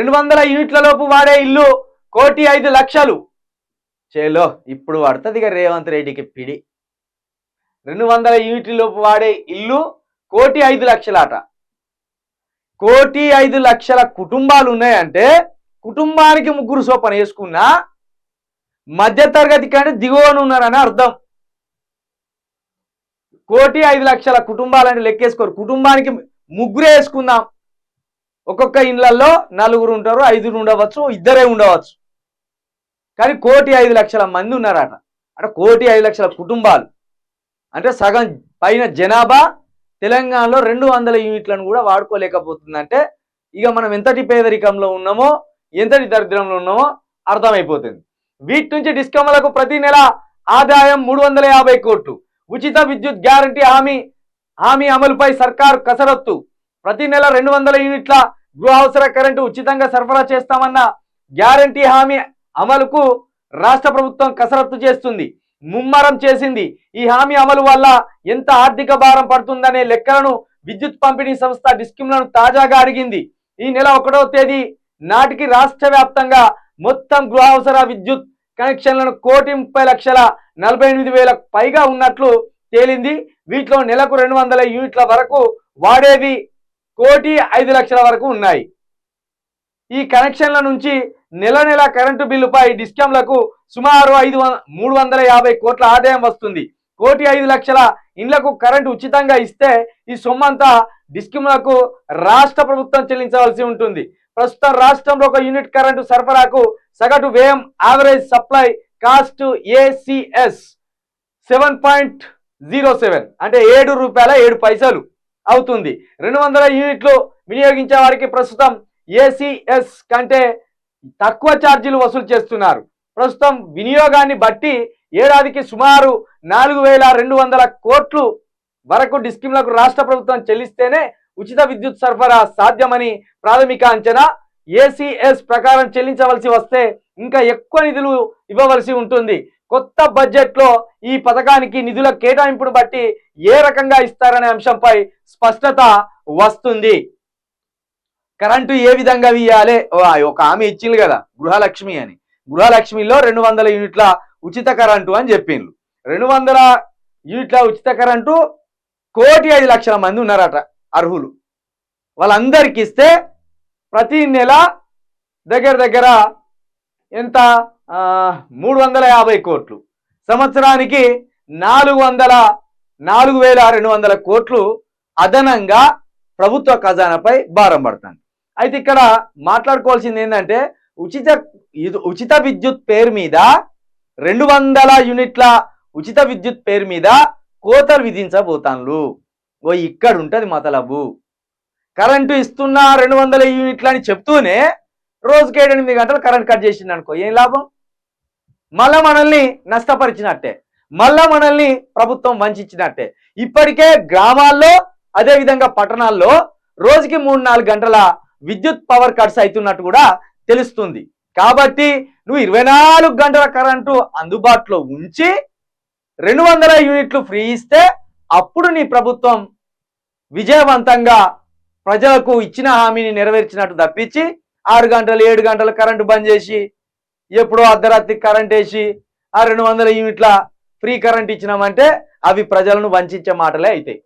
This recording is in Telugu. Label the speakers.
Speaker 1: 200 యూనిట్ల లోపు వాడే ఇల్లు 1,05,00,000 చేలో ఇప్పుడు పడుతుంది ఇక రేవంత్ రెడ్డికి పిడి. 200 యూనిట్ల లోపు వాడే ఇల్లు 1,05,00,000 అట. 1,05,00,000 కుటుంబాలు ఉన్నాయంటే కుటుంబానికి 3 సోపన వేసుకున్నా మధ్యతరగతి కంటే దిగువన ఉన్నారని అర్థం. 1,05,00,000 కుటుంబాలని లెక్కేసుకోరు. కుటుంబానికి 3 వేసుకుందాం. ఒక్కొక్క ఇళ్లలో 4 ఉంటారు, 5 ఉండవచ్చు, 2 ఉండవచ్చు. కానీ 1,05,00,000 మంది ఉన్నారట. అంటే 1,05,00,000 కుటుంబాలు అంటే సగం పైన జనాభా తెలంగాణలో 200 యూనిట్లను కూడా వాడుకోలేకపోతుందంటే ఇక మనం ఎంతటి పేదరికంలో ఉన్నామో ఎంతటి దరిద్రంలో ఉన్నామో అర్థమైపోతుంది. వీటి నుంచి డిస్కమ్లకు ప్రతి నెల ఆదాయం 350 కోట్లు. ఉచిత విద్యుత్ గ్యారంటీ హామీ అమలుపై సర్కారు కసరత్తు. ప్రతి నెల 200 యూనిట్ల గృహావసర కరెంటు ఉచితంగా సరఫరా చేస్తామన్న గ్యారంటీ హామీ అమలుకు రాష్ట్ర ప్రభుత్వం కసరత్తు చేస్తుంది, ముమ్మరం చేసింది. ఈ హామీ అమలు వల్ల ఎంత ఆర్థిక భారం పడుతుందనే లెక్కలను విద్యుత్ పంపిణీ సంస్థ డిస్కంలను తాజాగా అడిగింది. ఈ నెల 1వ తేదీ నాటికి రాష్ట్ర వ్యాప్తంగా మొత్తం గృహావసర విద్యుత్ కనెక్షన్లను 1,30,48,000 పైగా ఉన్నట్లు తేలింది. వీటిలో నెలకు 200 యూనిట్ల వరకు వాడేవి 1,05,00,000 వరకు ఉన్నాయి. ఈ కనెక్షన్ల నుంచి నెల కరెంటు బిల్లుపై డిస్కంలకు సుమారు 350 కోట్ల ఆదాయం వస్తుంది. 1,05,00,000 ఇండ్లకు కరెంటు ఉచితంగా ఇస్తే ఈ సొమ్మంతా డిస్కంలకు రాష్ట్ర ప్రభుత్వం చెల్లించవలసి ఉంటుంది. ప్రస్తుతం రాష్ట్రంలో 1 యూనిట్ కరెంటు సరఫరాకు సగటు వ్యయం యావరేజ్ సప్లై కాస్ట్ ACS 7.07 అంటే ₹7.07 అవుతుంది. 200 యూనిట్లు వినియోగించే వారికి ప్రస్తుతం ACS కంటే తక్కువ ఛార్జీలు వసూలు చేస్తున్నారు. ప్రస్తుతం వినియోగాన్ని బట్టి ఏడాదికి సుమారు 4,200 కోట్లు వరకు డిస్కంలకు రాష్ట్ర ప్రభుత్వం చెల్లిస్తేనే ఉచిత విద్యుత్ సరఫరా సాధ్యమని ప్రాథమిక అంచనా. ACS ప్రకారం చెల్లించవలసి వస్తే ఇంకా ఎక్కువ నిధులు ఇవ్వవలసి ఉంటుంది. కొత్త బడ్జెట్లో ఈ పథకానికి నిధుల కేటాయింపును బట్టి ఏ రకంగా ఇస్తారనే అంశంపై స్పష్టత వస్తుంది. కరెంటు ఏ విధంగా ఇయ్యాలి ఒక హామీ ఇచ్చింది కదా గృహలక్ష్మి అని. గృహలక్ష్మిలో 200 యూనిట్ల ఉచిత కరెంటు అని చెప్పిండ్రు. 200 యూనిట్ల ఉచిత కరెంటు 1,05,00,000 మంది ఉన్నారట అర్హులు. వాళ్ళందరికీ ఇస్తే ప్రతి నెల దగ్గర ఎంత 350 కోట్లు, సంవత్సరానికి 4,200 కోట్లు అదనంగా ప్రభుత్వ ఖజానాపై భారం పడుతుంది. అయితే ఇక్కడ మాట్లాడుకోవాల్సింది ఏంటంటే ఉచిత విద్యుత్ పేరు మీద 200 యూనిట్ల ఉచిత విద్యుత్ పేరు మీద కోతలు విధించబోతాను. ఇక్కడ ఉంటుంది మతలబు. కరెంటు ఇస్తున్న 200 యూనిట్లు అని చెప్తూనే రోజుకి 8 గంటలు కరెంట్ కట్ చేసింది అనుకో, ఏం లాభం? మళ్ళా మనల్ని నష్టపరిచినట్టే, మళ్ళా మనల్ని ప్రభుత్వం వంచినట్టే. ఇప్పటికే గ్రామాల్లో అదేవిధంగా పట్టణాల్లో రోజుకి 3-4 గంటల విద్యుత్ పవర్ కట్స్ అవుతున్నట్టు కూడా తెలుస్తుంది. కాబట్టి నువ్వు 24 గంటల కరెంటు అందుబాటులో ఉంచి 200 యూనిట్లు ఫ్రీ ఇస్తే అప్పుడు నీ ప్రభుత్వం విజయవంతంగా ప్రజలకు ఇచ్చిన హామీని నెరవేర్చినట్టు తప్పించి 6 గంటలు 7 గంటలు కరెంటు బంద్ చేసి ఎప్పుడో అర్ధరాత్రి కరెంట్ వేసి ఆ 200 యూనిట్ల ఫ్రీ కరెంట్ ఇచ్చినామంటే అవి ప్రజలను వంచే మాటలే అవుతాయి.